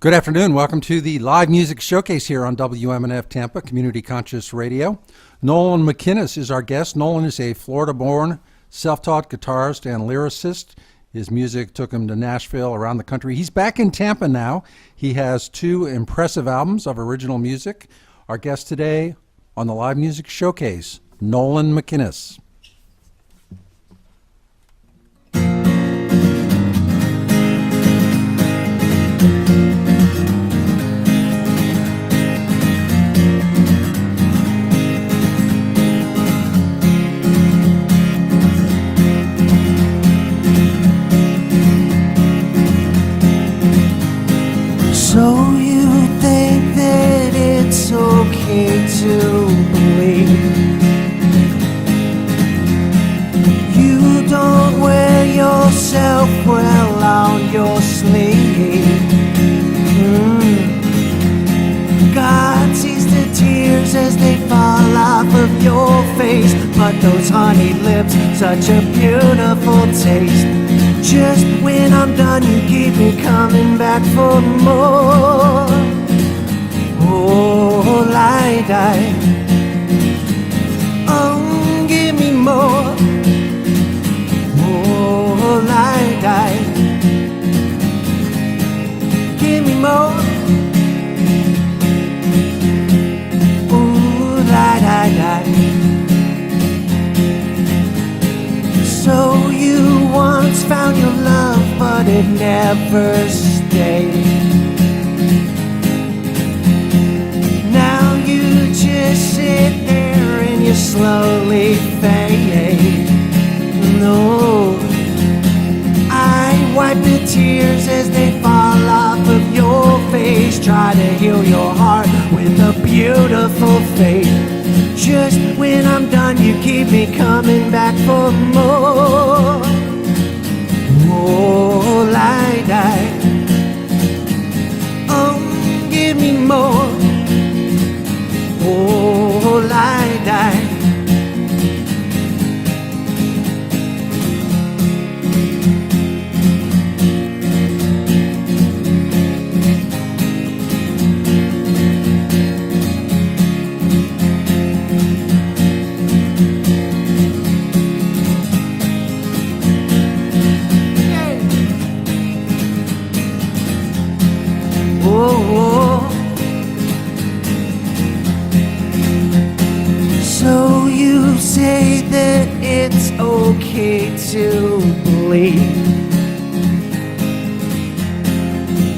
Good afternoon. Welcome to the live music showcase here on WMNF Tampa, Community Conscious Radio. Nolan McInnis is our guest. Nolan is a Florida-born, self-taught guitarist and lyricist. His music took him to Nashville, around the country. He's back in Tampa now. He has two impressive albums of original music. Our guest today on the live music showcase, Nolan McInnis. So you think that it's okay to believe you don't wear yourself well on your sleeve? God sees the tears as they fall off of your face, but those honey lips, such a beautiful taste. Just when I'm done, you keep me coming back for more. Oh, lie-die. Oh, give me more. Oh, lie-die. Give me more. Oh, lie-die-die. So you once found your love, but it never stayed. Now you just sit there and you slowly fade. No, I wipe the tears as they fall off of your face. Try to heal your heart with a beautiful faith. Just when I'm done, you keep me coming back for more. Oh, lie-die. Oh, give me more. Oh, lie-die. So you say that it's okay to believe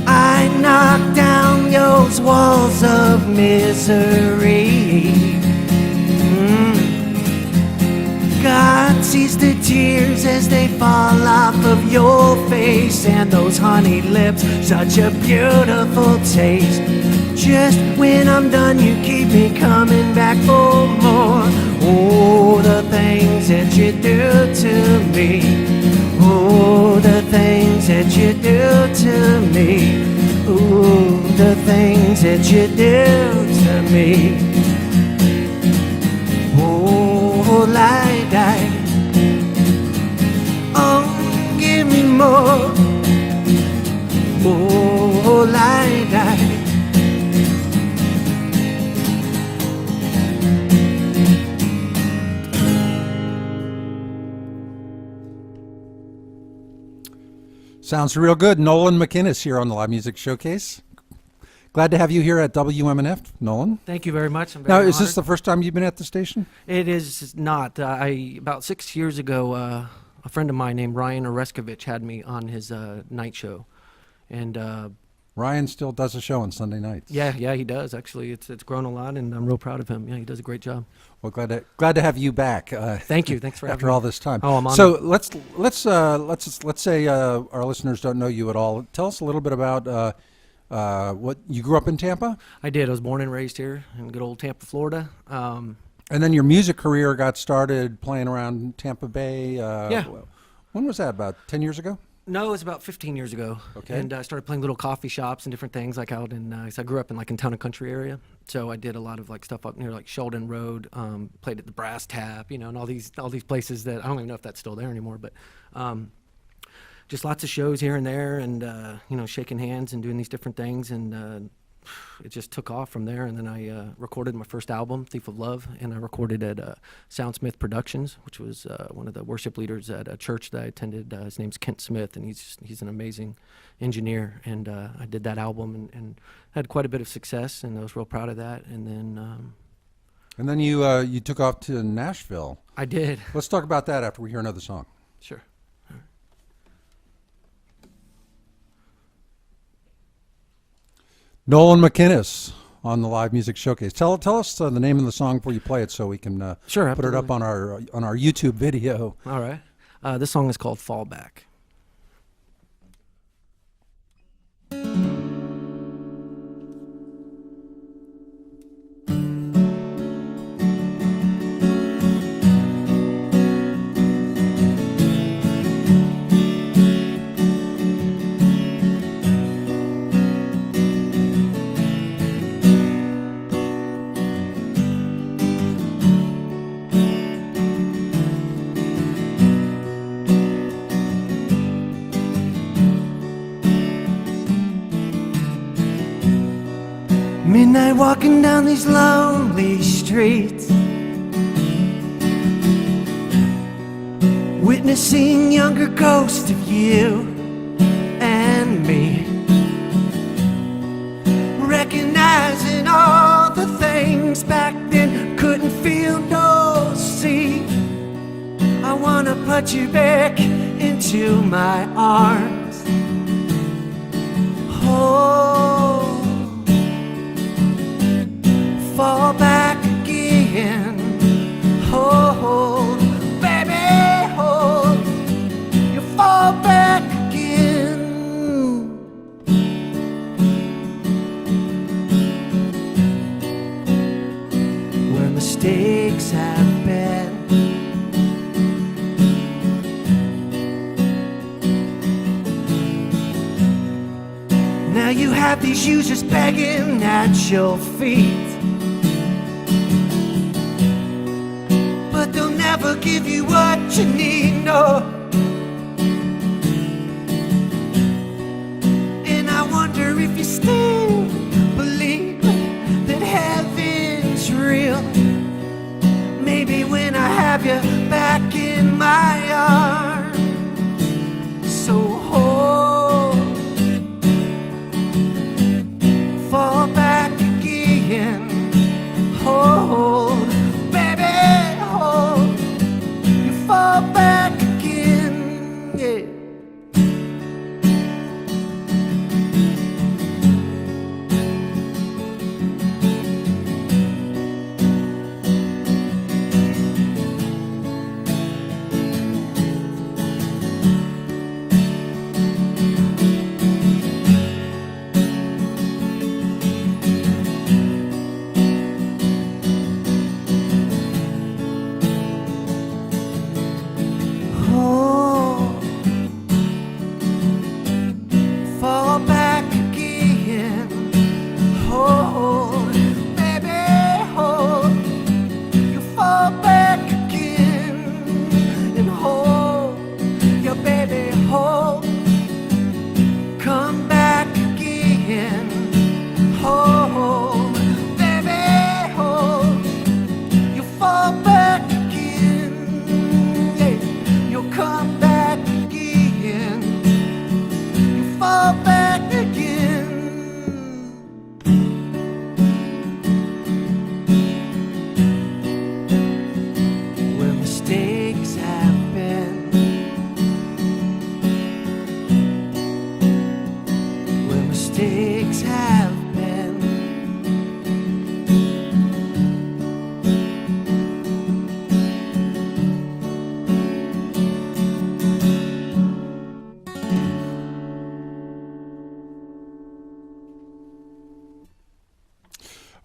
I knock down those walls of misery. God sees the tears as they fall off of your face, and those honey lips, such a beautiful taste. Just when I'm done, you keep me coming back for more. Oh, the things that you do to me. Oh, the things that you do to me. Oh, the things that you do to me. Oh, lie-die. Oh, give me more. Oh, lie-die. Sounds real good. Nolan McInnis here on the live music showcase. Glad to have you here at WMNF, Nolan. Thank you very much. I'm Now, very is this honored. the first time you've been at the station? It is not. About 6 years ago, a friend of mine named Ryan Oreskovich had me on his night show, and Ryan still does a show on Sunday nights. yeah, he does actually. It's grown a lot, and I'm real proud of him. Yeah, he does a great job. Well, glad to have you back. Thank you. Thanks for having after me. all this time. Oh, I'm honored. So let's say our listeners don't know you at all. Tell us a little bit about what you grew up in Tampa, I did. I was born and raised here in good old Tampa, Florida. and then your music career got started playing around Tampa Bay. Yeah. When was that? About 10 years ago? No, it was about 15 years ago. Okay. And I started playing little coffee shops and different things like out in, 'cause I grew up in like in town and country area. So I did a lot of like stuff up near like Sheldon Road, played at the Brass Tap, and all these places that I don't even know if that's still there anymore, but just lots of shows here and there, and shaking hands and doing these different things, and it just took off from there. And then I recorded my first album, Thief of Love, and I recorded at Soundsmith Productions, which was one of the worship leaders at a church that I attended. His name's Kent Smith, and he's an amazing engineer. And I did that album and had quite a bit of success, and I was real proud of that. And then you took off to Nashville. I did. Let's talk about that after we hear another song. Sure. Nolan McInnis on the Live Music Showcase. Tell us the name of the song before you play it, so we can Sure, put it up on our YouTube video. All right. This song is called Fallback. Midnight walking down these lonely streets, witnessing younger ghosts of you and me, recognizing all the things back then couldn't feel nor see. I wanna put you back into my arms. Fall back again. Hold, baby, hold. You fall back again. Where mistakes have been. Now you have these users begging at your feet, never give you what you need, no. And I wonder if you still believe that heaven's real. Maybe when I have you back in my arms. So hold, fall back again. Hold, baby, hold. Fall back again, yeah.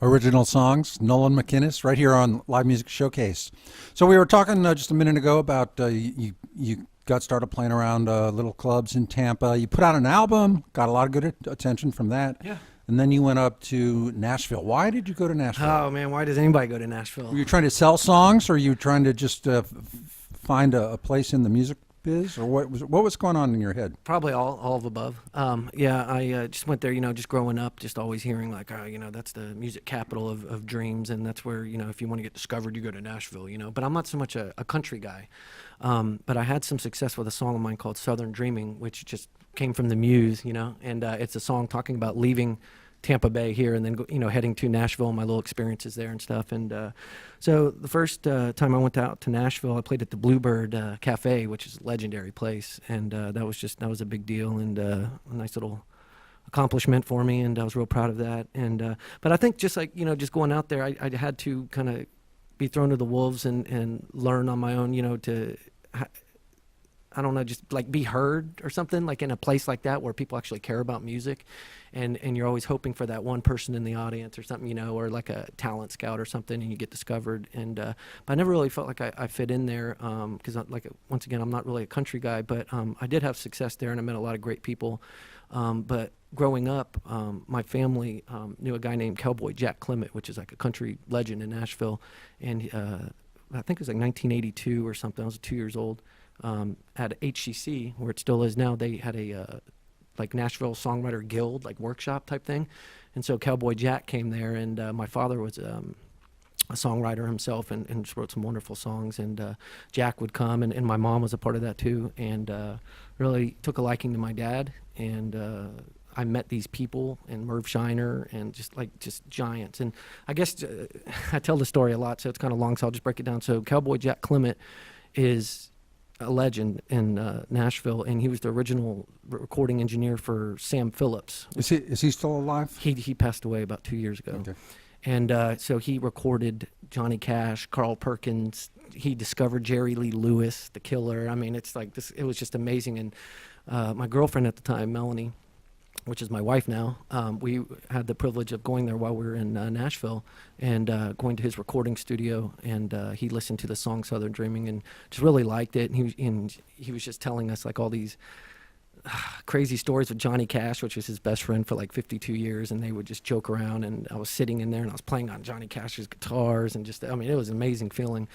Original songs, Nolan McInnis, right here on Live Music Showcase. So we were talking just a minute ago about you got started playing around little clubs in Tampa. You put out an album, got a lot of good attention from that. Yeah. And then you went up to Nashville. Why did you go to Nashville? Oh, man, why does anybody go to Nashville? Were you trying to sell songs, or you trying to just find a place in the music biz, or what was going on in your head? Probably all of above. Yeah, I just went there, just growing up, just always hearing like, that's the music capital of dreams, and that's where, if you want to get discovered, you go to Nashville, But I'm not so much a country guy. But I had some success with a song of mine called Southern Dreaming, which just came from the muse, and it's a song talking about leaving Tampa Bay here and then heading to Nashville and my little experiences there and stuff. And so the first time I went out to Nashville, I played at the Bluebird Cafe, which is a legendary place, and that was a big deal and a nice little accomplishment for me, and I was real proud of that. And but I think just like just going out there, I had to kind of be thrown to the wolves and learn on my own, to I don't know, just like be heard or something, like in a place like that where people actually care about music, and you're always hoping for that one person in the audience or something, or like a talent scout or something, and you get discovered. And but I never really felt like I fit in there because once again, I'm not really a country guy, but I did have success there, and I met a lot of great people. But growing up, my family knew a guy named Cowboy Jack Clement, which is like a country legend in Nashville, and I think it was like 1982 or something. I was 2 years old. At HCC, where it still is now, they had a like Nashville Songwriter Guild, like workshop type thing. And so Cowboy Jack came there, and my father was a songwriter himself and just wrote some wonderful songs. And Jack would come, and my mom was a part of that too, and really took a liking to my dad. And I met these people, and Merv Shiner, and just giants. And I guess I tell the story a lot, so it's kind of long, so I'll just break it down. So Cowboy Jack Clement is a legend in Nashville, and he was the original recording engineer for Sam Phillips. Is he still alive? He passed away about 2 years ago. Okay. And so he recorded Johnny Cash, Carl Perkins. He discovered Jerry Lee Lewis, The Killer. I mean, it's like this. It was just amazing. And my girlfriend at the time, Melanie, which is my wife now, we had the privilege of going there while we were in Nashville, and going to his recording studio, and he listened to the song Southern Dreaming and just really liked it. And he was just telling us like all these crazy stories with Johnny Cash, which was his best friend for like 52 years, and they would just joke around, and I was sitting in there and I was playing on Johnny Cash's guitars, and I mean, it was an amazing feeling,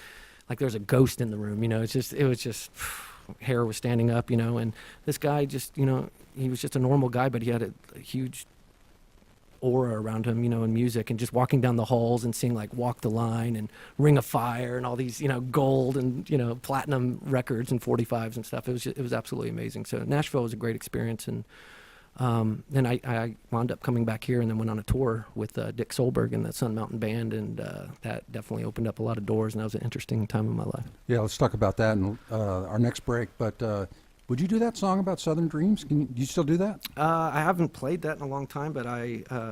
like there was a ghost in the room, it was just hair was standing up, and this guy just, he was just a normal guy, but he had a huge aura around him, in music, and just walking down the halls and seeing like Walk the Line and Ring of Fire and all these, gold and, platinum records and 45s and stuff. It was absolutely amazing. So Nashville was a great experience. And then I wound up coming back here and then went on a tour with Dick Solberg and the Sun Mountain Band, and that definitely opened up a lot of doors, and that was an interesting time in my life. Yeah, let's talk about that in our next break. But would you do that song about Southern Dreams? Do you still do that? I haven't played that in a long time, but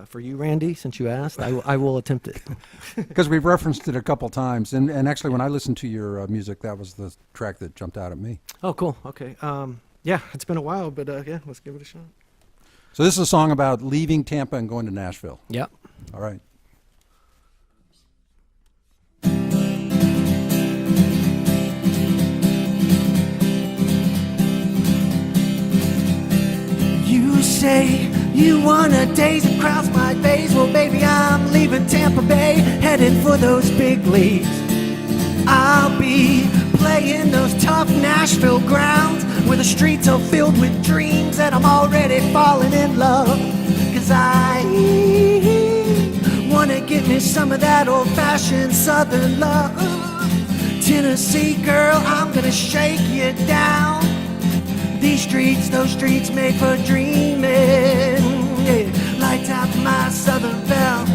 for you, Randy, since you asked, I will attempt it. Because we've referenced it a couple times, and actually when I listened to your music, that was the track that jumped out at me. Oh, cool. Okay. Yeah, it's been a while, but yeah, let's give it a shot. So this is a song about leaving Tampa and going to Nashville. Yep. All right. You say you wanna daze and cross my face. Well, baby, I'm leaving Tampa Bay, heading for those big leagues. I'll be playing those tough Nashville grounds where the streets are filled with dreams and I'm already falling in love. 'Cause I wanna get me some of that old-fashioned Southern love. Tennessee girl, I'm gonna shake you down. These streets, those streets made for dreaming. Yeah, lights out my Southern belle.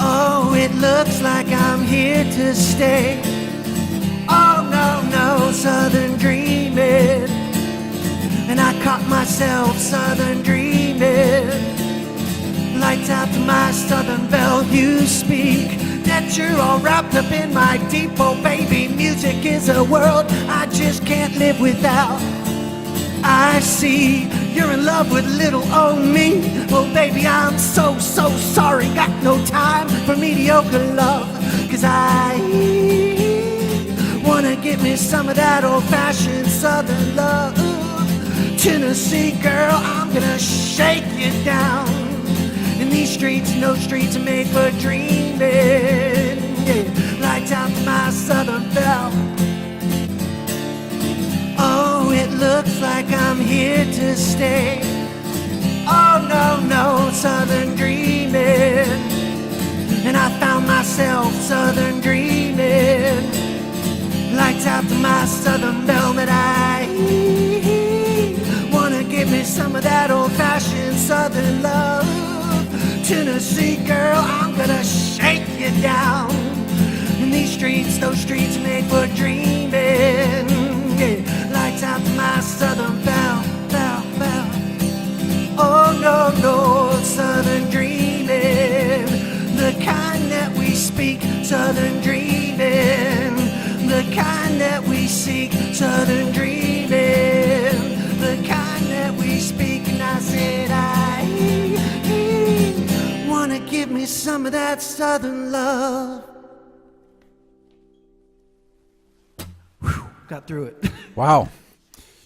Oh, it looks like I'm here to stay. Oh, no, Southern dreaming. And I caught myself Southern dreaming. Lights out to my Southern belle. You speak that you're all wrapped up in my deep, oh baby, music is a world I just can't live without. I see you're in love with little old me. Oh baby, I'm so sorry, got no time for mediocre love. 'Cause I wanna get me some of that old-fashioned Southern love. Tennessee girl, I'm gonna shake you down. In these streets, no streets are made for dreaming. Yeah, lights out to my Southern belle. looks like I'm here to stay. Oh no, no, southern dreaming. And I found myself southern dreaming. Lights out to my southern velvet eye. Wanna give me some of that old-fashioned southern love. Tennessee girl, I'm gonna shake you down. In these streets, those streets made for dreaming. Yeah. Lights out to my southern belle. Oh no, no, southern dreaming. The kind that we speak, southern dreaming. The kind that we seek, southern dreaming. The kind that we speak, and I said I wanna give me some of that southern love. Whew, got through it. Wow.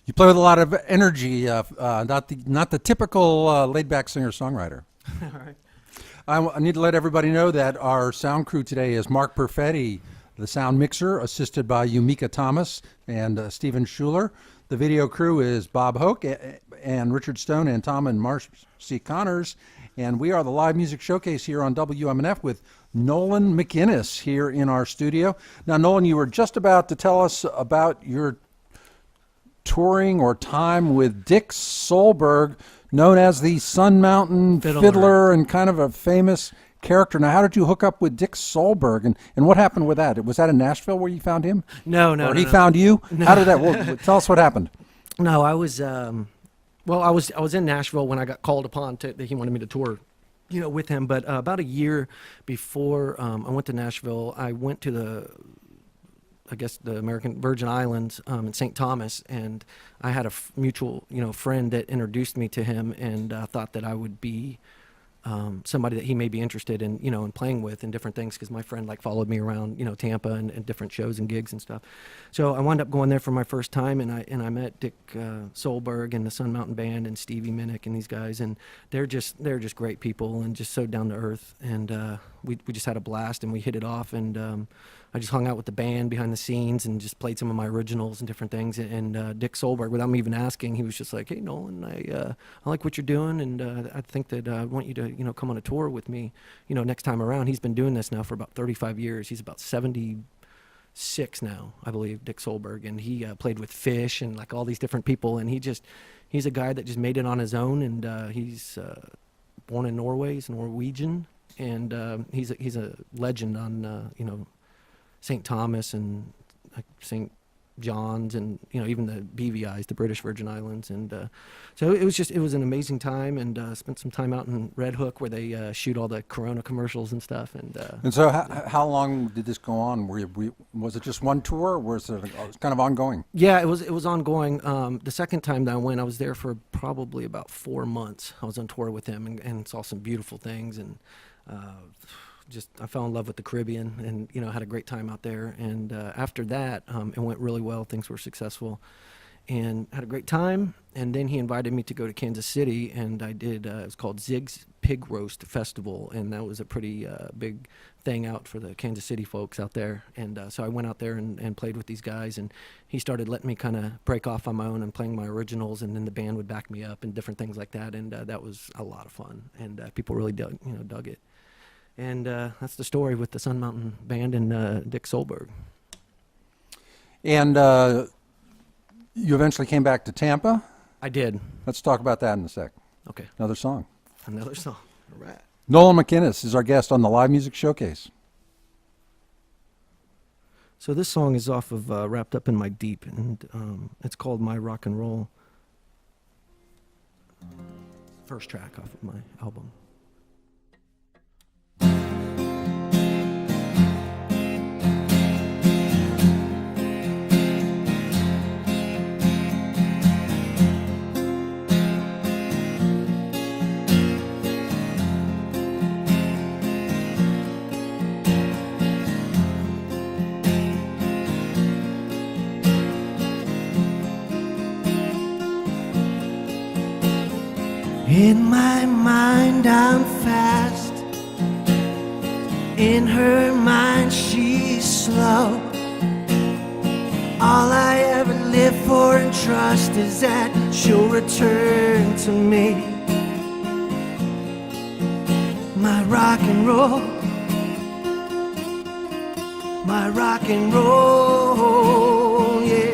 You play with a lot of energy, not the typical laid-back singer-songwriter. All right. I need to let everybody know that our sound crew today is Mark Perfetti, the sound mixer, assisted by Yumika Thomas and Stephen Schuler. The video crew is Bob Hoke and Richard Stone and Tom and Marcy Connors. And we are the Live Music Showcase here on WMNF with Nolan McInnis here in our studio. Now, Nolan, you were just about to tell us about your touring or time with Dick Solberg, known as the Sun Mountain Fiddler and kind of a famous character. Now, how did you hook up with Dick Solberg, and what happened with that? Was that in Nashville where you found him? No. Or he found you? No. How did that work? Tell us what happened. No, I was I was in Nashville when I got called upon that he wanted me to tour, with him. But about a year before I went to Nashville, I went to the American Virgin Islands in St. Thomas, and I had a mutual friend that introduced me to him, and thought that I would be somebody that he may be interested in, in playing with and different things, because my friend followed me around, Tampa and different shows and gigs and stuff. So I wound up going there for my first time, and I met Dick Solberg and the Sun Mountain Band and Stevie Minnick and these guys, and they're just great people and just so down to earth, and we just had a blast and we hit it off, and I just hung out with the band behind the scenes and just played some of my originals and different things. And Dick Solberg, without me even asking, he was just like, "Hey, Nolan, I like what you're doing, and I think that I want you to come on a tour with me, next time around." He's been doing this now for about 35 years. He's about 76 now, I believe, Dick Solberg, and he played with Fish and all these different people. And he's a guy that just made it on his own, and he's born in Norway. He's Norwegian, and he's a legend on St. Thomas and St. John's, and even the BVI's, the British Virgin Islands. And so it was an amazing time, and spent some time out in Red Hook where they shoot all the Corona commercials and stuff. And so how long did this go on? Was it just one tour, or was it kind of ongoing? Yeah, it was ongoing. The second time that I went, I was there for probably about 4 months. I was on tour with him and saw some beautiful things, and I fell in love with the Caribbean, and had a great time out there. And after that, it went really well. Things were successful, and had a great time. And then he invited me to go to Kansas City, and I did. It was called Zig's Pig Roast Festival, and that was a pretty big thing out for the Kansas City folks out there. And so I went out there and played with these guys, and he started letting me kind of break off on my own and playing my originals, and then the band would back me up and different things like that. And that was a lot of fun, and people really dug it. And that's the story with the Sun Mountain Band and Dick Solberg. And you eventually came back to Tampa? I did. Let's talk about that in a sec. Okay. Another song. Another song. All right. Nolan McInnis is our guest on the Live Music Showcase. So this song is off of Wrapped Up in My Deep, and it's called My Rock and Roll. First track off of my album. In my mind I'm fast, in her mind she's slow. All I ever live for and trust is that she'll return to me. My rock and roll, my rock and roll, yeah.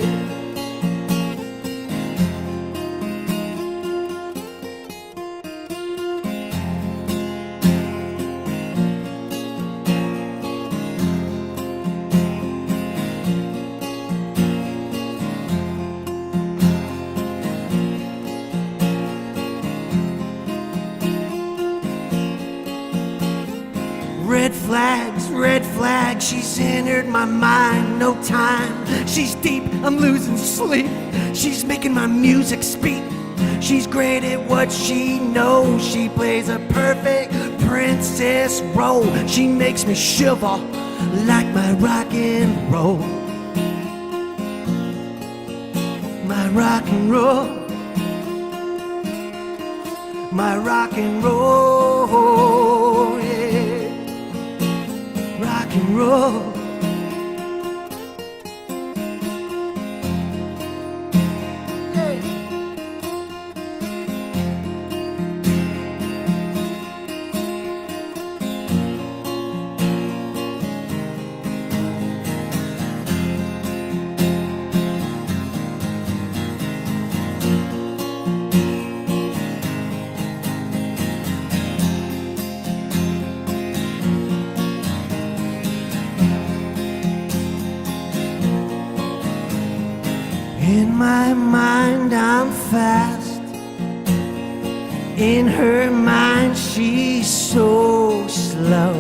Red flags, she's entered my mind, no time. She's deep, I'm losing sleep. She's making my music speak. She's great at what she knows. She plays a perfect princess role. She makes me shiver like my rock and roll. My rock and roll, my rock and roll, yeah. Rock and roll. Hey. In my mind I'm fast. In her mind she's so slow.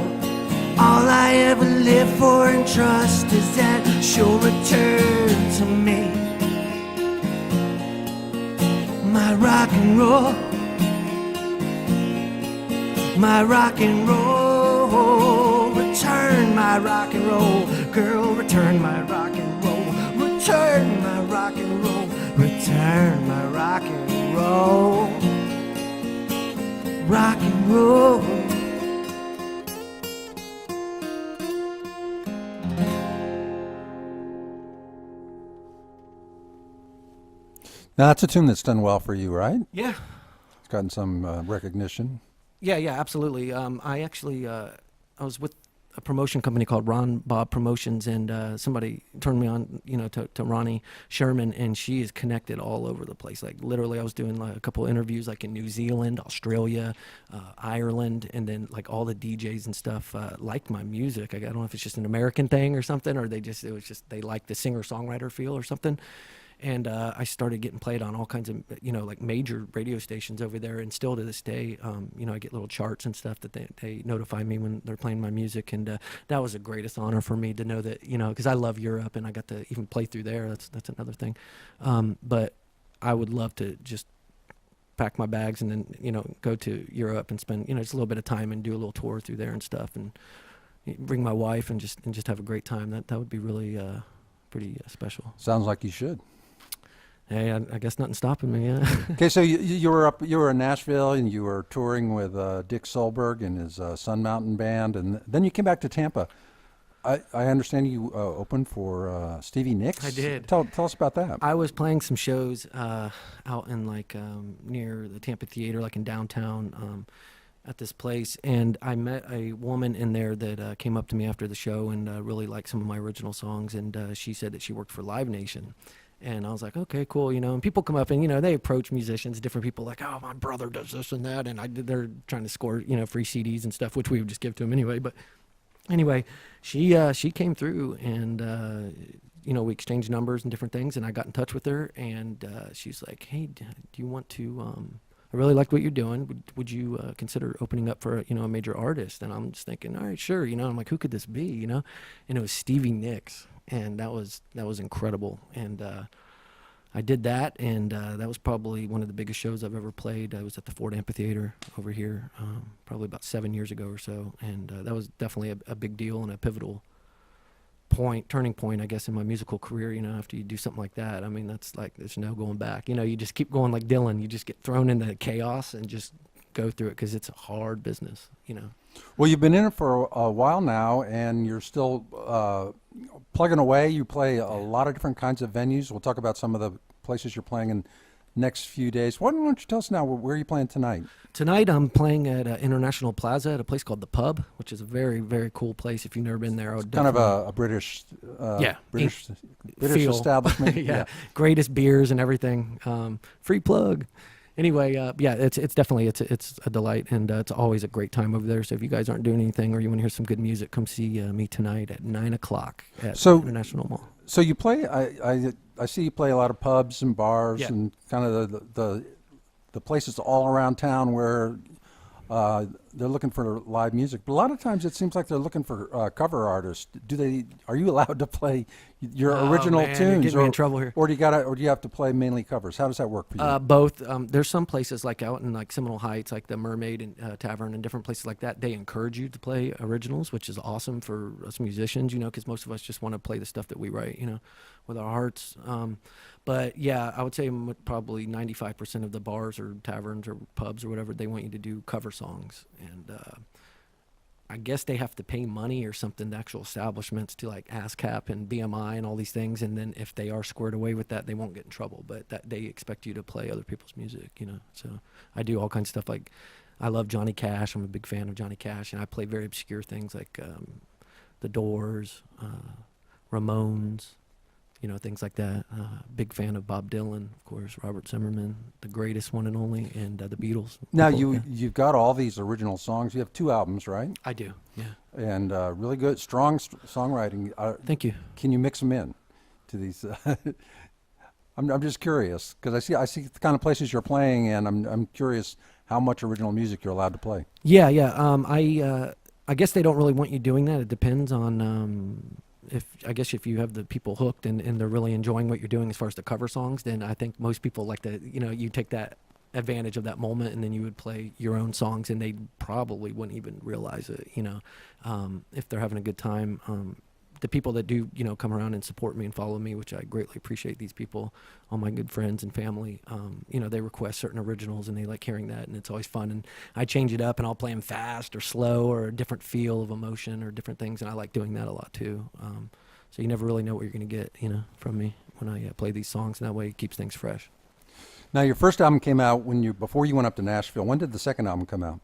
All I ever live for and trust is that she'll return to me. My rock and roll, my rock and roll. Return my rock and roll, girl, return my rock and roll. Return my rock and roll, return my rock and roll. Rock and roll. Now, that's a tune that's done well for you, right? Yeah. It's gotten some recognition. Yeah, absolutely. I actually, I was with a promotion company called Ron Bob Promotions, and somebody turned me on, to Ronnie Sherman, and she is connected all over the place. Like literally, I was doing like a couple interviews, like in New Zealand, Australia, Ireland, and then like all the DJs and stuff liked my music. I don't know if it's just an American thing or something, or they liked the singer-songwriter feel or something. And I started getting played on all kinds of, like major radio stations over there. And still to this day, I get little charts and stuff that they notify me when they're playing my music. And that was the greatest honor for me to know that, because I love Europe and I got to even play through there. That's another thing. But I would love to just pack my bags and then, go to Europe and spend, just a little bit of time and do a little tour through there and stuff. And bring my wife and just have a great time. That would be really pretty special. Sounds like you should. Hey, I guess nothing's stopping me. Yeah. Okay, so you were in Nashville and you were touring with Dick Solberg and his Sun Mountain Band, and then you came back to Tampa. I understand you opened for Stevie Nicks. I did. Tell us about that. I was playing some shows out in like near the Tampa Theater, like in downtown, at this place, and I met a woman in there that came up to me after the show and really liked some of my original songs, and she said that she worked for Live Nation. And I was like, okay, cool, and people come up and, they approach musicians, different people like, oh, my brother does this and that. And they're trying to score, free CDs and stuff, which we would just give to them anyway. But anyway, she came through and, we exchanged numbers and different things. And I got in touch with her and she's like, hey, do you want to, I really liked what you're doing. Would you consider opening up for, a major artist? And I'm just thinking, all right, sure. I'm like, who could this be, And it was Stevie Nicks. And that was incredible. And I did that, and that was probably one of the biggest shows I've ever played. I was at the Ford Amphitheater over here probably about 7 years ago or so. And that was definitely a big deal and a pivotal turning point, I guess, in my musical career. After you do something like that, I mean, that's like, there's no going back. You just keep going like Dylan. You just get thrown into chaos and just go through it because it's a hard business, you know. Well, you've been in it for a while now, and you're still plugging away. You play a lot of different kinds of venues. We'll talk about some of the places you're playing in next few days. Why don't you tell us now, where are you playing tonight? Tonight I'm playing at International Plaza at a place called The Pub, which is a very, very cool place. If you've never been there, I would Kind of definitely- a British, Yeah. British feel. establishment. yeah. Greatest beers and everything. Free plug. Anyway, yeah, it's definitely it's a delight, and it's always a great time over there. So if you guys aren't doing anything or you want to hear some good music, come see me tonight at 9:00 at So- International Mall. So you play. I see you play a lot of pubs and bars, Yeah. and kind of the places all around town where they're looking for live music. But a lot of times it seems like they're looking for cover artists. Are you allowed to play your Oh, original man, you're tunes, getting me in trouble here. or do you have to play mainly covers? How does that work for you? Both. There's some places like out in like Seminole Heights, like the Mermaid and Tavern and different places like that. They encourage you to play originals, which is awesome for us musicians, you know, because most of us just want to play the stuff that we write, you know, with our hearts. But yeah, I would say probably 95% of the bars or taverns or pubs or whatever, they want you to do cover songs. And I guess they have to pay money or something, the actual establishments, to like ASCAP and BMI and all these things. And then if they are squared away with that, they won't get in trouble. But that they expect you to play other people's music, you know. So I do all kinds of stuff. Like I love Johnny Cash. I'm a big fan of Johnny Cash. And I play very obscure things like The Doors, Ramones, you know, things like that. Big fan of Bob Dylan, of course, Robert Zimmerman, the greatest one and only, and the Beatles. Now People- yeah. you've got all these original songs. You have 2 albums, right? I do, yeah. And really good, strong songwriting. Thank you. Can you mix them in to these? I'm just curious because I see the kind of places you're playing, and I'm curious how much original music you're allowed to play. Yeah, yeah. I guess they don't really want you doing that. It depends on if you have the people hooked and they're really enjoying what you're doing as far as the cover songs, then I think most people like to, you know, you take that advantage of that moment and then you would play your own songs and they probably wouldn't even realize it, you know, if they're having a good time. The people that do, you know, come around and support me and follow me, which I greatly appreciate, these people, all my good friends and family, you know, they request certain originals and they like hearing that, and it's always fun. And I change it up and I'll play them fast or slow or a different feel of emotion or different things, and I like doing that a lot too. So you never really know what you're going to get, you know, from me when I play these songs, and that way it keeps things fresh. Now your first album came out before you went up to Nashville. When did the second album come out?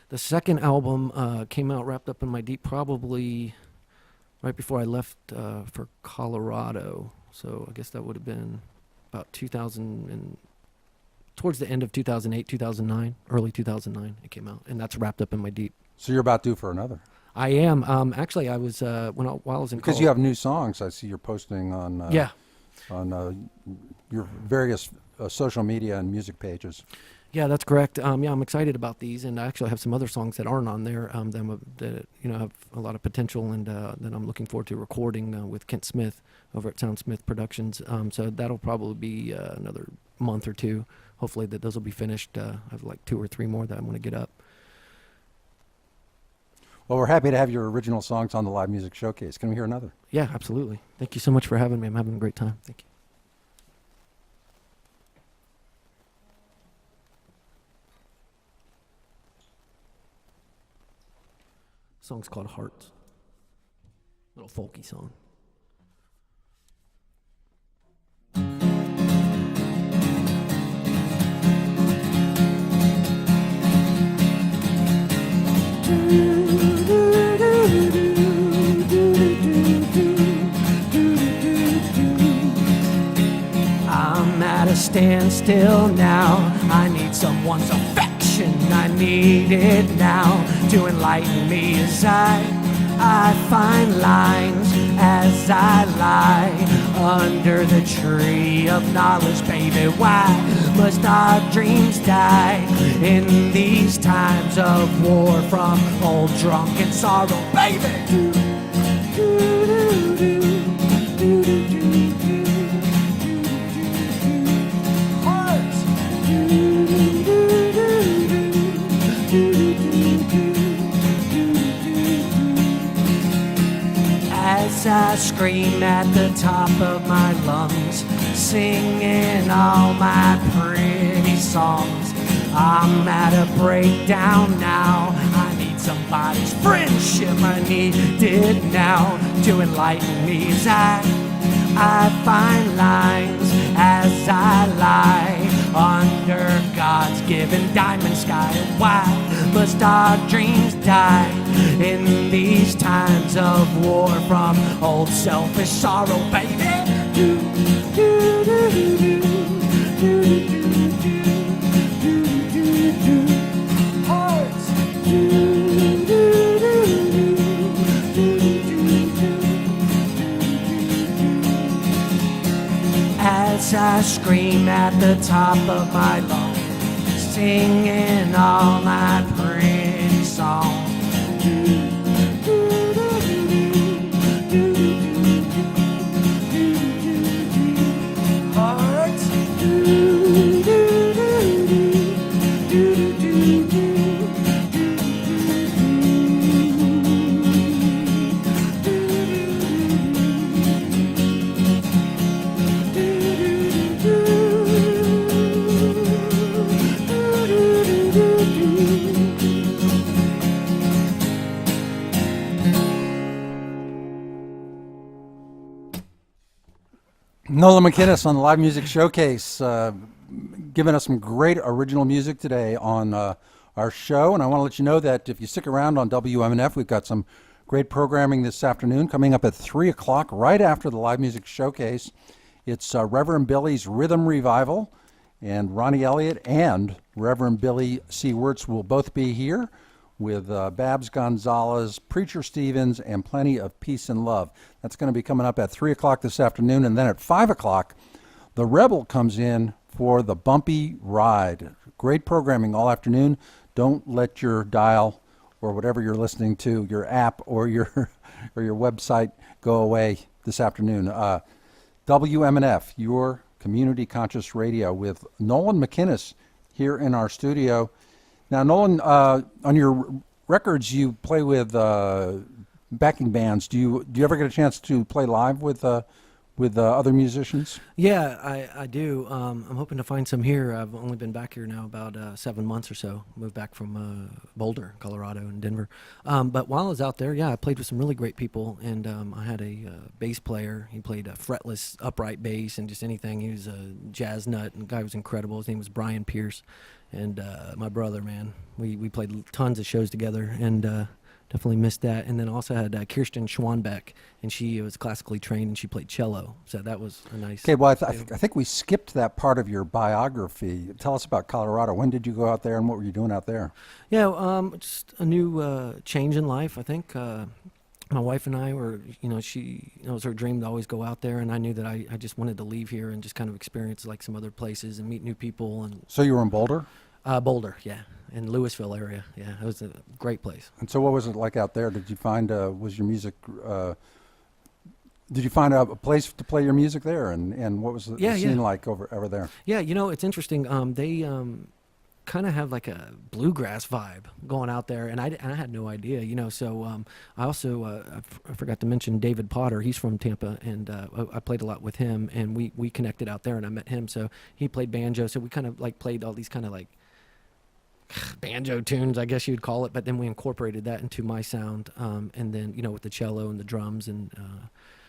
The second album came out wrapped up in my deep probably right before I left for Colorado. So I guess that would have been about 2000 and towards the end of 2008, 2009, early 2009 it came out, and that's wrapped up in my deep. So you're about due for another. I am. Actually, I was while I was in Because you have new songs. I see you're posting on on your various social media and music pages. Yeah, that's correct. Yeah, I'm excited about these, and I actually have some other songs that aren't on there that you know have a lot of potential, and that I'm looking forward to recording with Kent Smith over at Soundsmith Productions. So that'll probably be another month or two. Hopefully that those will be finished. I have like 2 or 3 more that I'm going to get up. Well, we're happy to have your original songs on the Live Music Showcase. Can we hear another? Yeah, absolutely. Thank you so much for having me. I'm having a great time. Thank you. Song's called Hearts. Little folky song. I'm at a standstill now. I need someone's affection. I need it now to enlighten me as I find lines as I lie under the tree of knowledge, baby. Why must our dreams die in these times of war from old drunken sorrow, baby? As I scream at the top of my lungs, singing all my pretty songs, I'm at a breakdown now. I need somebody's friendship. I need it now to enlighten me as I find lines as I lie under God's given diamond sky. Why must our dreams die in these times of war from old selfish sorrow, baby? Do, do, do, do, do, do, do, do, do, do. Hearts. Do, do, do, do, do, do, do. As I scream at the top of my lungs, singing all my pretty songs. Hearts. Nolan McInnis on the Live Music Showcase, giving us some great original music today on our show. And I want to let you know that if you stick around on WMNF, we've got some great programming this afternoon coming up at 3 o'clock, right after the Live Music Showcase. It's Reverend Billy's Rhythm Revival, and Ronnie Elliott and Reverend Billy C. Wirtz will both be here with Babs Gonzalez, Preacher Stevens, and plenty of peace and love. That's going to be coming up at 3 o'clock this afternoon. And then at 5 o'clock, the Rebel comes in for the Bumpy Ride. Great programming all afternoon. Don't let your dial or whatever you're listening to, your app or your website go away this afternoon. WMNF, your community conscious radio, with Nolan McInnis here in our studio. Now, Nolan, on your records, you play with backing bands. Do you ever get a chance to play live with other musicians? Yeah, I do. I'm hoping to find some here. I've only been back here now about 7 months or so. Moved back from Boulder, Colorado, and Denver. But while I was out there, yeah, I played with some really great people. And I had a bass player. He played a fretless upright bass and just anything. He was a jazz nut, and the guy was incredible. His name was Brian Pierce. And my brother, man, we played tons of shows together, and definitely missed that. And then also had Kirsten Schwanbeck, and she was classically trained, and she played cello. So that was a nice. Okay, well, I think we skipped that part of your biography. Tell us about Colorado. When did you go out there, and what were you doing out there? Yeah, just a new change in life, I think. My wife and I were, it was her dream to always go out there, and I knew that I just wanted to leave here and just kind of experience like some other places and meet new people. And So you were in Boulder? Boulder, yeah, in Louisville area. Yeah, it was a great place. And so what was it like out there? Did you find, was your music, did you find a place to play your music there? And what was the scene like over there? Yeah, it's interesting. They kind of have like a bluegrass vibe going out there, and I had no idea, so I also I forgot to mention David Potter. He's from Tampa, and I played a lot with him, and we connected out there, and I met him. So he played banjo, so we kind of like played all these kind of like banjo tunes, I guess you'd call it, but then we incorporated that into my sound, and then with the cello and the drums and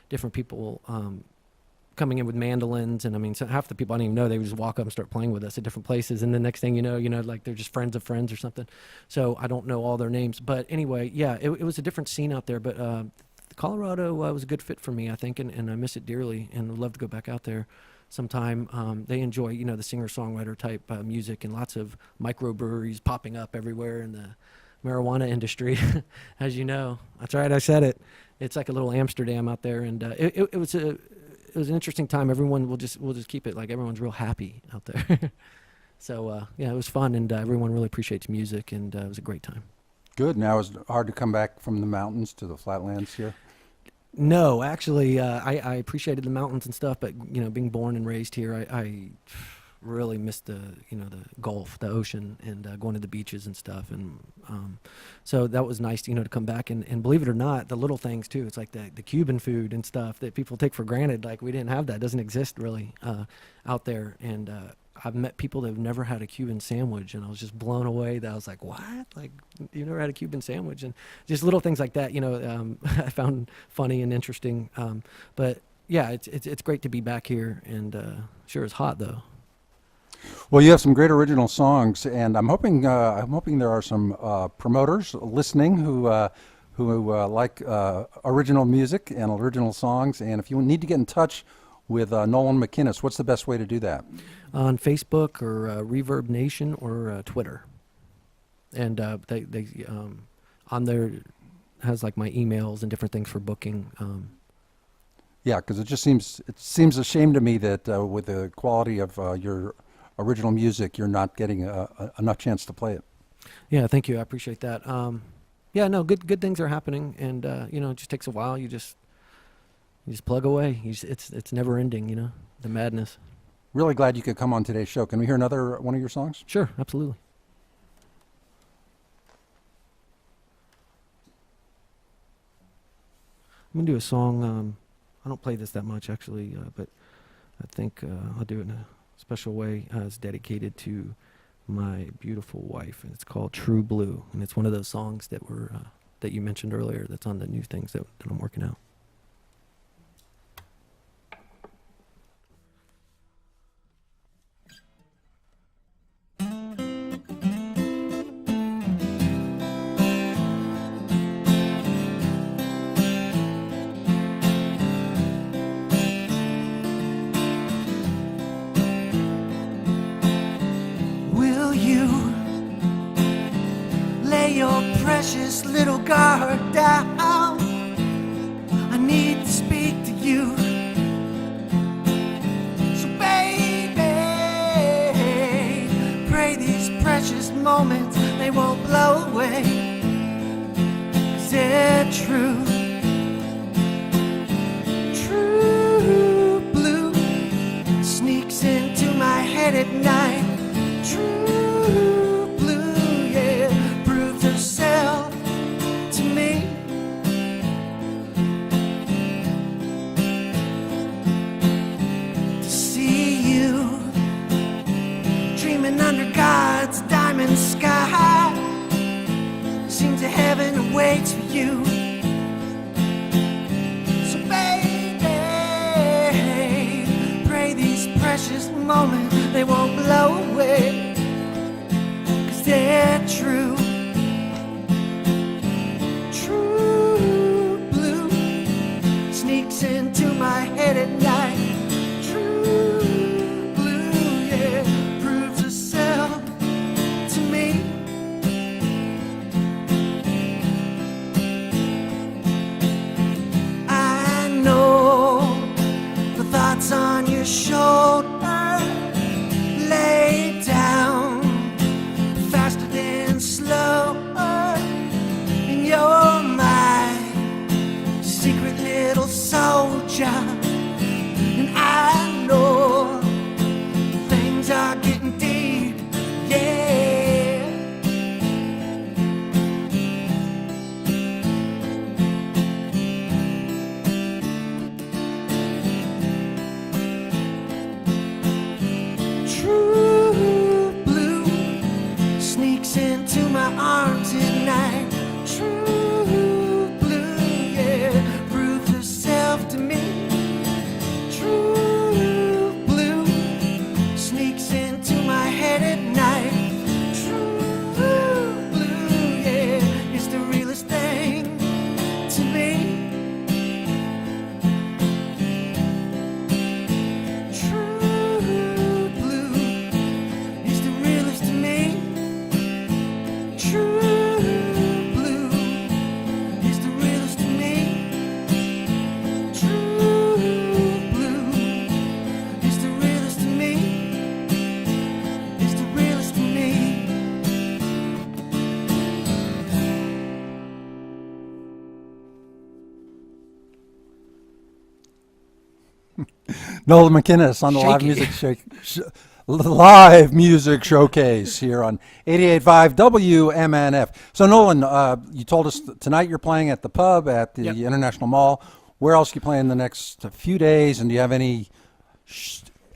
different people coming in with mandolins, and so half the people I didn't even know, they would just walk up and start playing with us at different places, and the next thing you know, like they're just friends of friends or something. So I don't know all their names, but anyway, yeah, it was a different scene out there, but Colorado was a good fit for me, I think, and I miss it dearly, and would love to go back out there sometime. They enjoy, the singer-songwriter type music, and lots of microbreweries popping up everywhere in the marijuana industry, as you know. That's right, I said it. It's like a little Amsterdam out there, and it was an interesting time. Everyone we'll just keep it like everyone's real happy out there. So yeah, it was fun, and everyone really appreciates music, and it was a great time. Good. Now, is it hard to come back from the mountains to the flatlands here? No, actually, I appreciated the mountains and stuff, but being born and raised here, I really missed the the Gulf, the ocean, and going to the beaches and stuff, and so that was nice to come back, and believe it or not, the little things too. It's like the Cuban food and stuff that people take for granted. Like we didn't have that; it doesn't exist really out there, and I've met people that have never had a Cuban sandwich, and I was just blown away. That I was like, what? Like, you never had a Cuban sandwich? And just little things like that, I found funny and interesting. But yeah, it's great to be back here, and sure it's hot though. Well, you have some great original songs, and I'm hoping there are some promoters listening who like original music and original songs. And if you need to get in touch with Nolan McInnis, what's the best way to do that? On Facebook or Reverb Nation or Twitter, and they on there has like my emails and different things for booking. Yeah, because it seems a shame to me that with the quality of your original music, you're not getting enough chance to play it. Yeah, thank you. I appreciate that. Yeah, no, good things are happening, and it just takes a while. You just plug away. It's never ending. The madness. Really glad you could come on today's show. Can we hear another one of your songs? Sure, absolutely. I'm gonna do a song. I don't play this that much actually, but I think I'll do it in a special way. It's dedicated to my beautiful wife, and it's called True Blue, and it's one of those songs that you mentioned earlier that's on the new things that I'm working out. Will you lay your precious little guard down? I need to speak to you. So baby, pray these precious moments, they won't blow away, 'cause they're true. True blue sneaks into my head at night. True blue, yeah, proves herself to me. To see you dreaming under God's diamond sky, seems a heaven awaits for you. So baby, pray these precious moments, they won't blow away, 'cause they're true. True blue sneaks into my head at night. True blue, yeah, proves herself to me. I know the thoughts on your shoulder lay down faster than slower, and you're my secret little soldier, and I know things are getting deep, yeah. True blue sneaks into my arms at night. True blue, yeah, proves herself to me. True blue sneaks into my head at night. True blue, yeah, is the realest thing to me. True blue is the realest to me. True blue is the realest to me. True blue is the realest to me. Is the realest to me. Nolan McInnis on the Shaky. live music showcase here on 88.5 WMNF. So Nolan, you told us tonight you're playing at the pub at the Yep. International Mall. Where else are you playing the next few days? And do you have any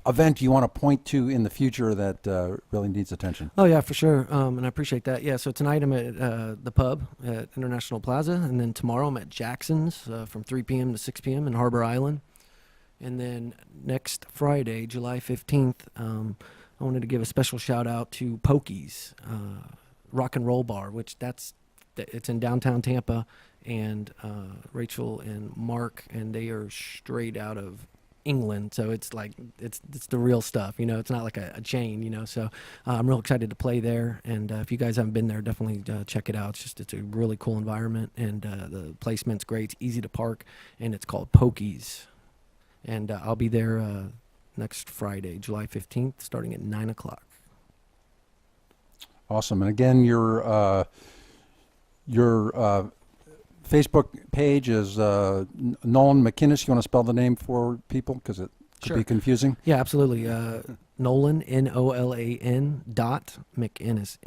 event you want to point to in the future that really needs attention? Oh yeah, for sure. And I appreciate that. Yeah. So tonight I'm at the pub at International Plaza, and then tomorrow I'm at Jackson's from 3 p.m. to 6 p.m. in Harbor Island. And then next Friday, July 15th, I wanted to give a special shout out to Pokey's Rock and Roll Bar, which it's in downtown Tampa, and Rachel and Mark, and they are straight out of England, so it's like it's the real stuff, it's not like a chain, so I'm real excited to play there. And if you guys haven't been there, definitely check it out. It's a really cool environment, and the placement's great. It's easy to park, and it's called Pokey's. And I'll be there next Friday, July 15th, starting at 9 o'clock. Awesome. And again, your Facebook page is Nolan McInnis. You want to spell the name for people because it could be confusing? Yeah, absolutely. Nolan, Nolan .McInnis, McInnis.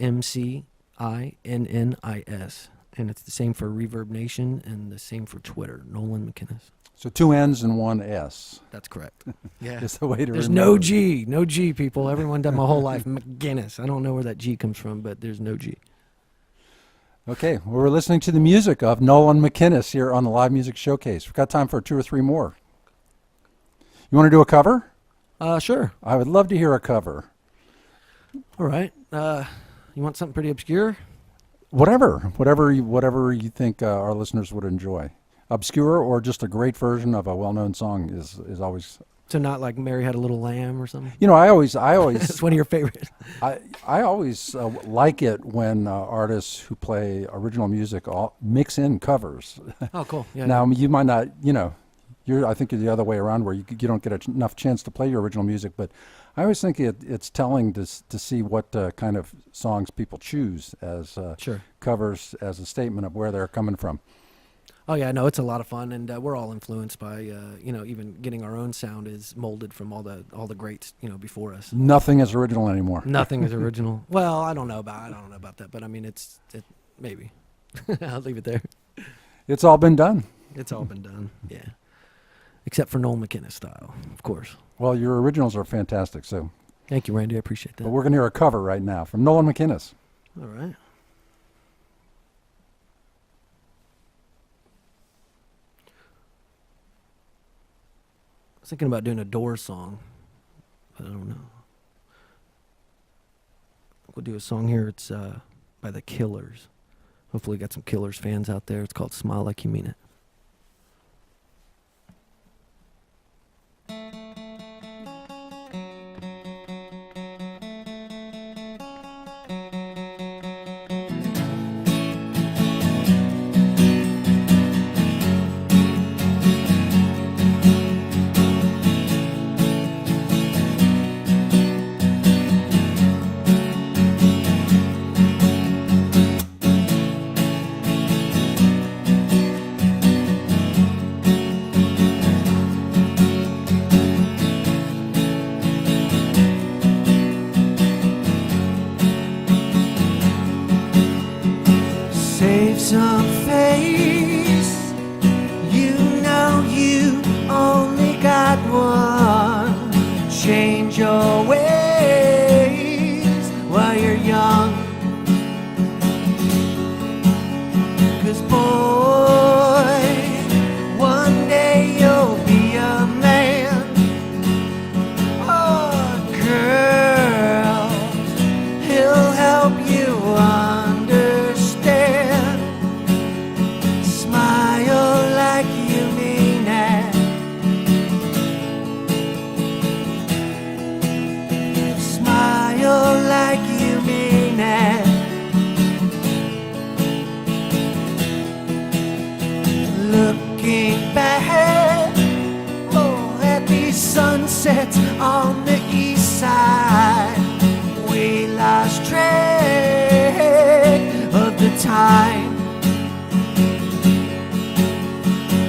And it's the same for Reverb Nation and the same for Twitter, Nolan McInnis. So 2 N's and 1 S. That's correct. Yeah. It's the way to There's remember. no G, people. Everyone done my whole life. McGinnis. I don't know where that G comes from, but there's no G. Okay, well, we're listening to the music of Nolan McInnis here on the Live Music Showcase. We've got time for 2 or 3 more. You want to do a cover? Sure. I would love to hear a cover. All right. You want something pretty obscure? Whatever you think our listeners would enjoy. Obscure or just a great version of a well-known song is always. So not like Mary Had a Little Lamb or something? I always It's one of your favorites. I always like it when artists who play original music all mix in covers. Oh, cool. Yeah. Now, you might not, I think you're the other way around where you don't get enough chance to play your original music, but I always think it's telling to see what kind of songs people choose as Sure. covers, as a statement of where they're coming from. Oh yeah, no, it's a lot of fun, and we're all influenced by even getting our own sound is molded from all the greats before us. Nothing is original anymore. Nothing is original. Well, I don't know about that, but I mean it maybe. I'll leave it there. It's all been done. It's all been done. Yeah, except for Nolan McInnis style, of course. Well, your originals are fantastic. So, Thank you, Randy. I appreciate that. but we're gonna hear a cover right now from Nolan McInnis. All right. I was thinking about doing a Doors song, but I don't know. We'll do a song here. It's by the Killers. Hopefully, got some Killers fans out there. It's called "Smile Like You Mean It." Save some face. You know you only got one. Change your ways while you're young. 'Cause boy, one day you'll be a man. Oh, girl, he'll help you understand. Smile like you mean it. Smile like you mean it. Looking back, oh, at these sunsets on the east side, we lost track of the time.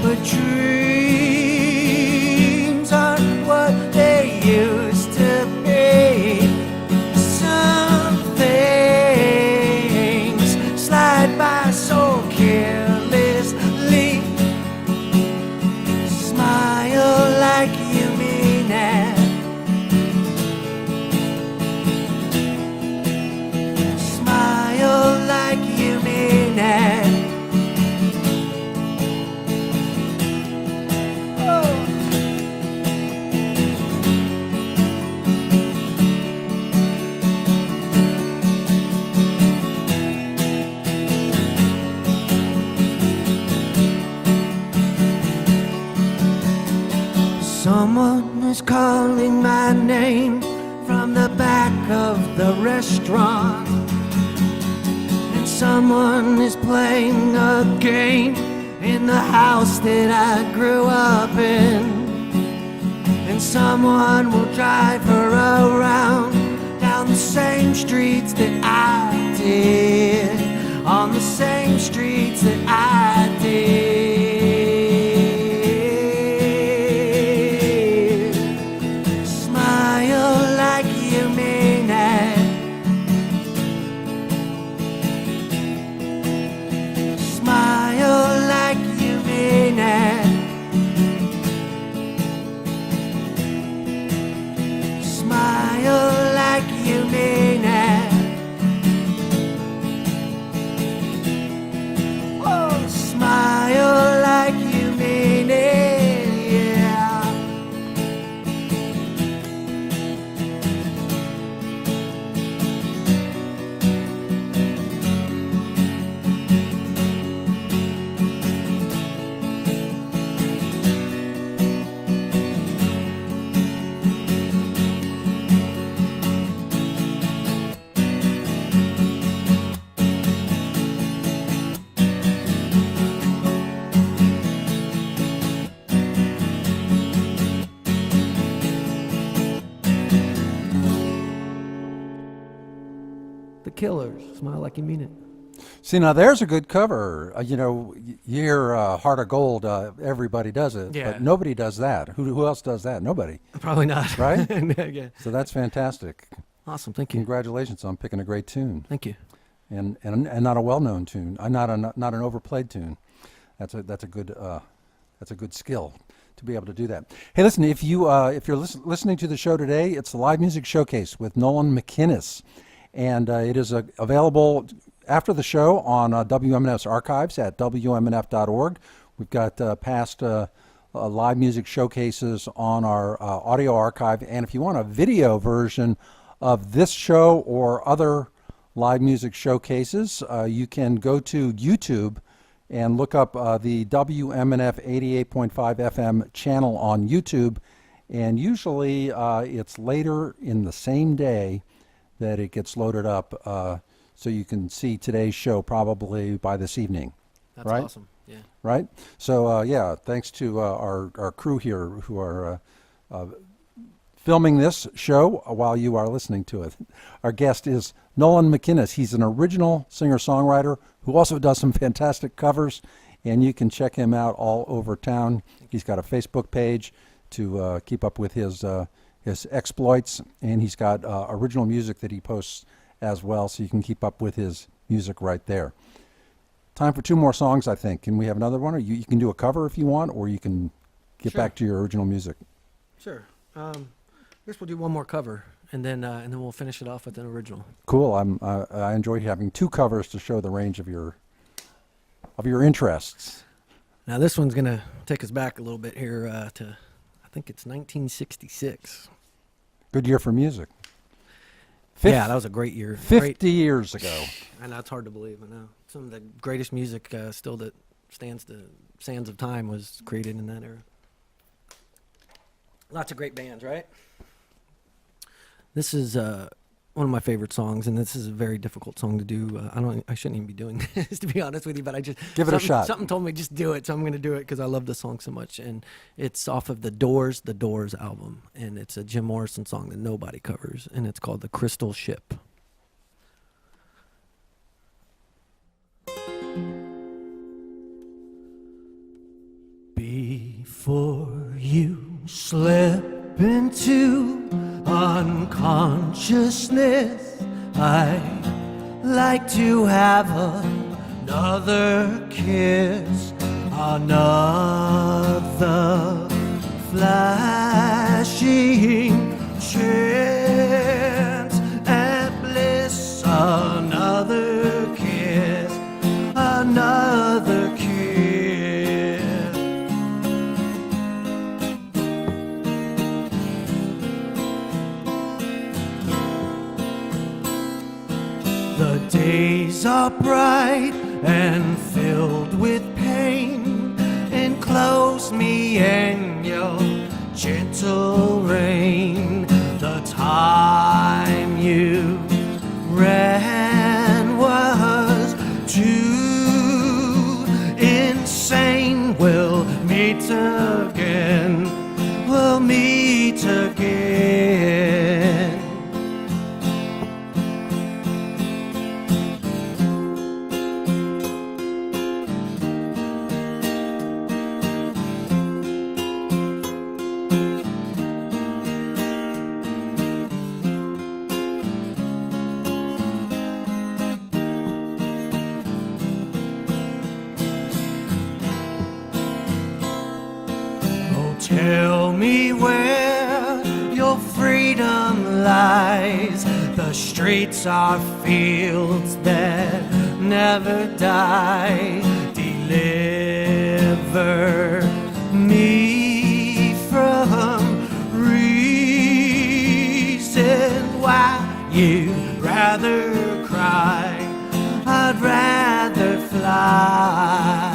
But dreams aren't what they used to be. Some things slide by so carelessly. Smile like you mean it. Someone is calling my name from the back of the restaurant, and someone is playing a game in the house that I grew up in, and someone will drive her around down the same streets that I did, on the same streets that I did. Smile like you mean it. Smile like you mean it. Smile like you mean it. Oh, smile like you mean it, yeah. The Killers, Smile Like You Mean It. See, now there's a good cover. You hear Heart of Gold, everybody does it, Yeah. but nobody does that. Who else does that? Nobody. Probably not. Right? Yeah. So that's fantastic. Awesome. Thank you. Congratulations on picking a great tune, Thank you. and not a well-known tune, not an overplayed tune. That's a good skill to be able to do that. Hey, listen, if you're listening to the show today, it's the Live Music Showcase with Nolan McInnis, and it is available after the show on WMNF's archives at WMNF.org. We've got past live music showcases on our audio archive, and if you want a video version of this show or other live music showcases, you can go to YouTube and look up the WMNF 88.5 FM channel on YouTube, and usually it's later in the same day that it gets loaded up, so you can see today's show probably by this evening. That's right? awesome. Yeah. Right? So, yeah, thanks to our crew here who are filming this show while you are listening to it. Our guest is Nolan McInnis. He's an original singer-songwriter who also does some fantastic covers, and you can check him out all over town. He's got a Facebook page to keep up with his exploits, and he's got original music that he posts as well, so you can keep up with his music right there. Time for two more songs, I think. Can we have another one? Or you can do a cover if you want, or you can get Sure. back to your original music. Sure. I guess we'll do one more cover, and then we'll finish it off with an original. Cool. I enjoyed having two covers to show the range of your interests. Now this one's gonna take us back a little bit here to, I think it's 1966. Good year for music. Yeah, that was a great year. 50 years ago. I know, it's hard to believe. I know some of the greatest music still that stands the sands of time was created in that era. Lots of great bands, right? This is one of my favorite songs, and this is a very difficult song to do. I shouldn't even be doing this, to be honest with you, but I just Give it a shot. Something told me just do it, so I'm going to do it because I love the song so much. And it's off of the Doors album, and it's a Jim Morrison song that nobody covers, and it's called "The Crystal Ship." Before you slip into unconsciousness, I'd like to have another kiss, another flashing chance at bliss, another kiss, another kiss. The days are bright and filled with pain. Enclose me in your gentle rain. The time you ran was too insane. We'll meet again. We'll meet again. Tell me where your freedom lies. The streets are fields that never die. Deliver me from reason why you'd rather cry. I'd rather fly.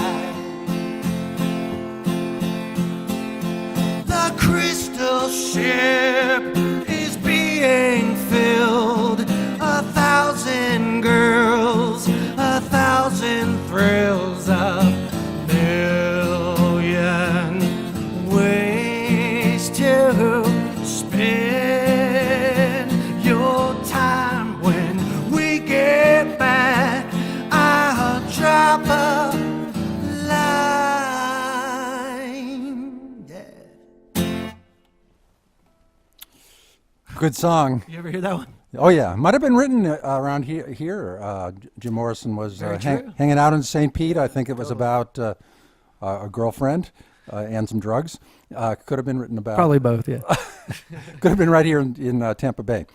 The crystal ship is being filled. 1,000 girls, 1,000 thrills, a million ways to spend your time. When we get back, I'll drop a line. Yeah. Good song. You ever hear that one? Oh yeah, might have been written around here. Jim Morrison was Very true. hanging out in St. Pete. I think it was about a girlfriend and some drugs. Could have been written about. Probably both, yeah. Could have been right here in Tampa Bay.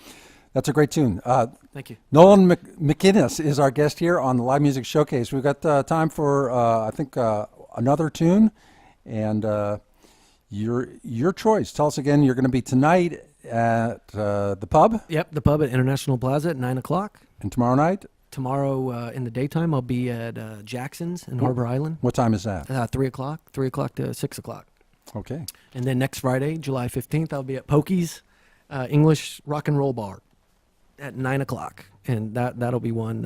That's a great tune. Thank you. Nolan McInnis is our guest here on the Live Music Showcase. We've got time for I think another tune, and your choice. Tell us again. You're going to be tonight at the pub, Yep, the pub at International Plaza at 9 o'clock. and tomorrow night. Tomorrow in the daytime, I'll be at Jackson's in Harbor Island. What time is that? 3 o'clock, 3 o'clock to 6 o'clock. Okay. And then next Friday, July 15th, I'll be at Pokey's English Rock and Roll Bar at 9 o'clock. And that'll be one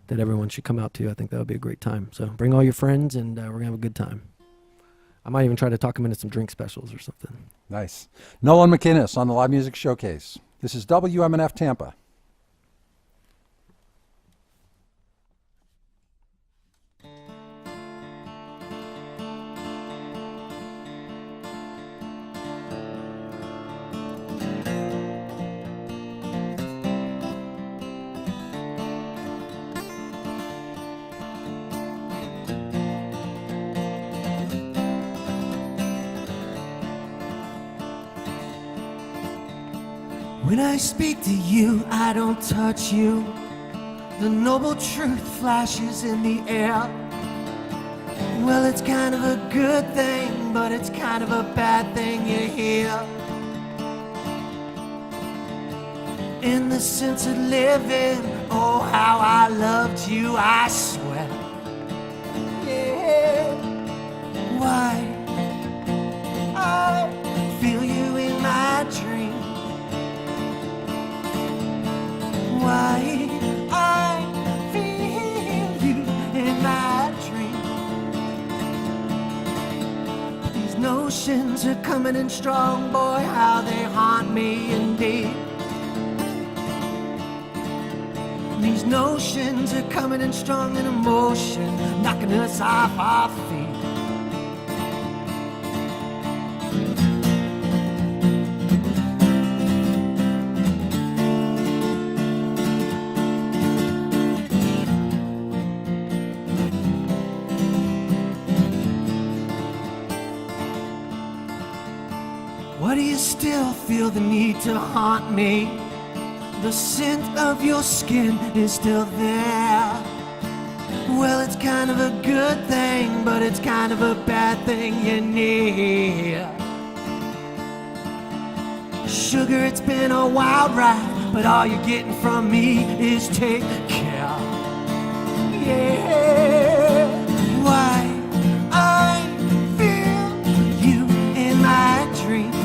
that everyone should come out to. I think that'll be a great time. So bring all your friends, and we're going to have a good time. I might even try to talk them into some drink specials or something. Nice. Nolan McInnis on the Live Music Showcase. This is WMNF Tampa. When I speak to you, I don't touch you. The noble truth flashes in the air. Well, it's kind of a good thing, but it's kind of a bad thing, you hear. In the sense of living, oh, how I loved you, I swear. Yeah. Why? I feel you in my dream. Why I feel you in my dream. These notions are coming in strong, boy, how they haunt me indeed. These notions are coming in strong in emotion, knocking us off our feet. Why do you still feel the need to haunt me? The scent of your skin is still there. Well, it's kind of a good thing, but it's kind of a bad thing, you near. Sugar, it's been a wild ride, but all you're getting from me is take care. Yeah. Why I feel you in my dreams.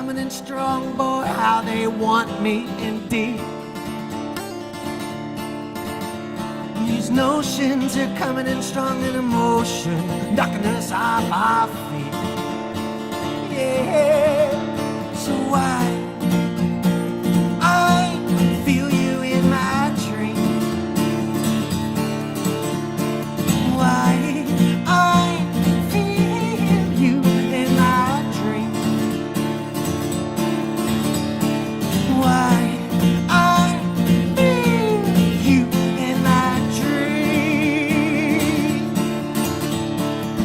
coming in strong, boy, how they want me indeed. These notions are coming in strong in emotion, knocking us off our feet. Yeah, so why I feel you in my dreams, why I feel you in my dreams, why I feel you in my dreams.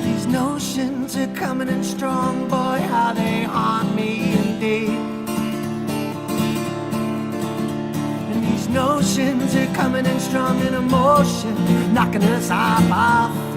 These notions are coming in strong, boy, how they haunt me indeed. And these notions are coming in strong in emotion, knocking us off our feet.